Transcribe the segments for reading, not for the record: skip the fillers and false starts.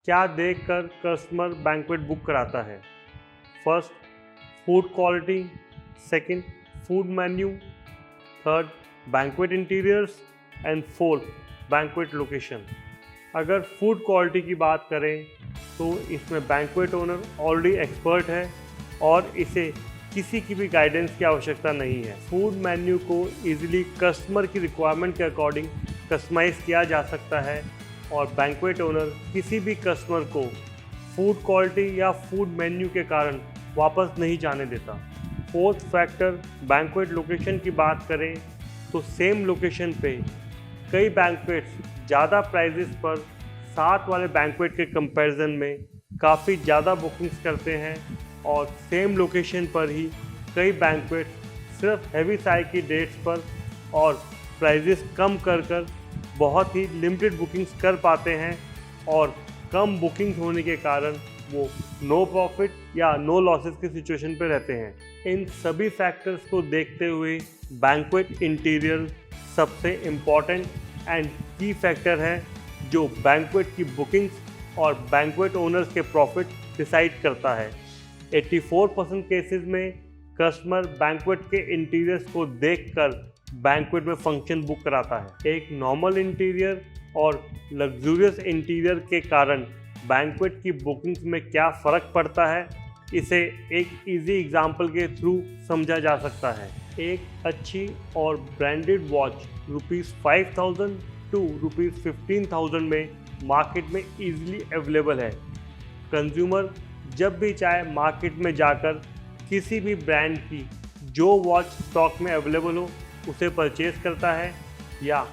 क्या देखकर customer banquet book कराता है? First, food quality. Second, food menu. Third, banquet interiors. And fourth, banquet location. अगर food quality की बात करें तो इसमें बैंक्वेट ओनर ऑलरेडी एक्सपर्ट है और इसे किसी की भी गाइडेंस की आवश्यकता नहीं है। फूड मेन्यू को इजीली कस्टमर की रिक्वायरमेंट के अकॉर्डिंग कस्टमाइज़ किया जा सकता है और बैंक्वेट ओनर किसी भी कस्टमर को फूड क्वालिटी या फूड मेन्यू के कारण वापस नहीं जाने देता। फोर्थ फैक्टर, बैंक्वेट लोकेशन की बात करें तो सेम लोकेशन पे कई बैंक्वेट्स ज़्यादा प्राइजेस पर साथ वाले बैंक्वेट के कंपैरिजन में काफ़ी ज़्यादा बुकिंग्स करते हैं और सेम लोकेशन पर ही कई बैंक्वेट सिर्फ हैवी साइज की डेट्स पर और प्राइजेस कम कर बहुत ही लिमिटेड बुकिंग्स कर पाते हैं और कम बुकिंग्स होने के कारण वो नो प्रॉफिट या नो लॉसेस की सिचुएशन पे रहते हैं। इन सभी फैक्टर्स को देखते हुए बैंक्वेट इंटीरियर सबसे इम्पॉर्टेंट एंड की फैक्टर है जो बैंक्वेट की बुकिंग्स और बैंक्वेट ओनर्स के प्रॉफिट डिसाइड करता है। 84% केसेस में कस्टमर बैंक्वेट के इंटीरियर्स को देखकर बैंक्वेट में फंक्शन बुक कराता है। एक नॉर्मल इंटीरियर और लग्जूरियस इंटीरियर के कारण बैंक्वेट की बुकिंग्स में क्या फ़र्क पड़ता है, इसे एक इजी एग्जांपल के थ्रू समझा जा सकता है। एक अच्छी और ब्रांडेड वॉच ₹5000 टू ₹15,000 में मार्केट में इजीली अवेलेबल है। कंज्यूमर जब भी चाहे मार्केट में जाकर किसी भी ब्रांड की जो वॉच स्टॉक में अवेलेबल हो उसे परचेज करता है या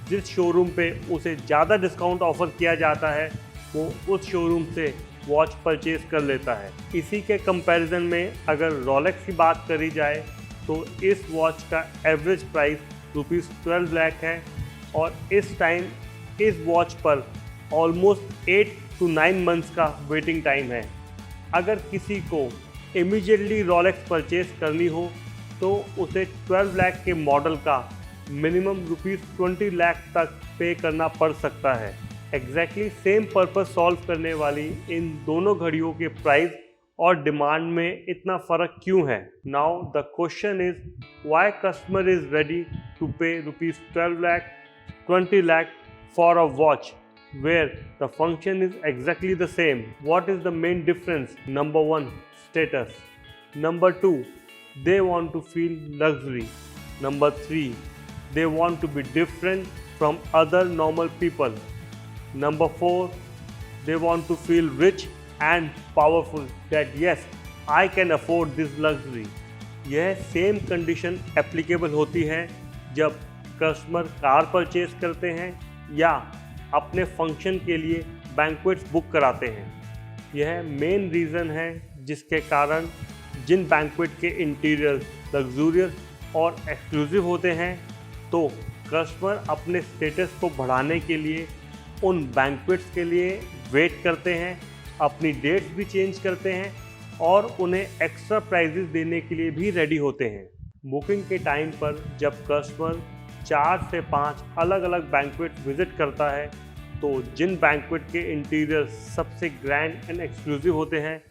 जिस शोरूम पे उसे ज़्यादा डिस्काउंट ऑफ़र किया जाता है वो उस शोरूम से वॉच परचेज कर लेता है। इसी के कंपैरिजन में अगर रोलेक्स की बात करी जाए तो इस वॉच का एवरेज प्राइस ₹12 लाख है और इस टाइम इस वॉच पर ऑलमोस्ट 8 to 9 मंथ्स का वेटिंग टाइम है। अगर किसी को इमीडिएटली रोलेक्स परचेज करनी हो तो उसे 12 लाख के मॉडल का मिनिमम ₹20 लाख तक पे करना पड़ सकता है। एग्जैक्टली सेम पर्पस सॉल्व करने वाली इन दोनों घड़ियों के प्राइस और डिमांड में इतना फ़र्क क्यों है? Now the question is why customer is ready to pay ₹12 lakh 20 lakh for a watch where the function is exactly the same. What is the main difference? Number 1, status. Number 2, they want to feel luxury. Number 3, they want to be different from other normal people. Number 4, they want to feel rich and powerful that yes, I can afford this luxury. यह same condition applicable होती है जब customer car purchase करते हैं या अपने function के लिए बैंक्वेट्स बुक कराते हैं। यह मेन रीज़न है जिसके कारण जिन बैंक्वेट के इंटीरियर लग्जूरियस और एक्सक्लूसिव होते हैं तो कस्टमर अपने स्टेटस को बढ़ाने के लिए उन बैंक्वेट्स के लिए वेट करते हैं, अपनी डेट्स भी चेंज करते हैं और उन्हें एक्स्ट्रा प्राइजेस देने के लिए भी रेडी होते हैं। बुकिंग के टाइम पर जब कस्टमर 4 से 5 अलग अलग बैंक्वेट विजिट करता है तो जिन बैंक्वेट के इंटीरियर सबसे ग्रैंड एंड एक्सक्लूसिव होते हैं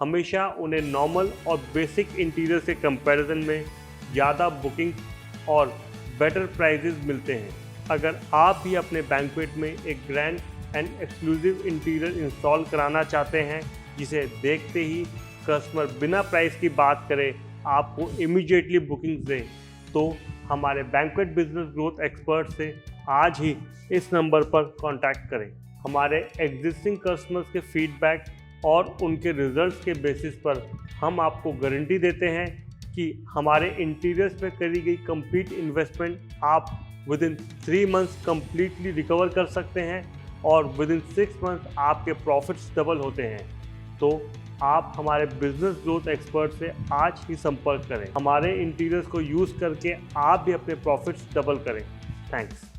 हमेशा उन्हें नॉर्मल और बेसिक इंटीरियर के कंपैरिजन में ज़्यादा बुकिंग और बेटर प्राइजेस मिलते हैं। अगर आप भी अपने बैंक्वेट में एक grand and exclusive interior install कराना चाहते हैं जिसे देखते ही कस्टमर बिना प्राइस की बात करे आपको इमीडिएटली बुकिंग दे तो हमारे बैंक्वेट बिजनेस ग्रोथ एक्सपर्ट से आज ही इस नंबर पर कांटेक्ट करें। हमारे एग्जिस्टिंग कस्टमर्स के फीडबैक और उनके रिजल्ट्स के बेसिस पर हम आपको गारंटी देते हैं कि हमारे इंटीरियर्स पे करी गई कंप्लीट इन्वेस्टमेंट आप with in 3 months completely recover कर सकते हैं और विद इन 6 मंथ्स आपके प्रॉफिट्स डबल होते हैं। तो आप हमारे बिजनेस ग्रोथ एक्सपर्ट से आज ही संपर्क करें। हमारे इंटीरियर्स को यूज़ करके आप भी अपने प्रॉफिट्स डबल करें। थैंक्स।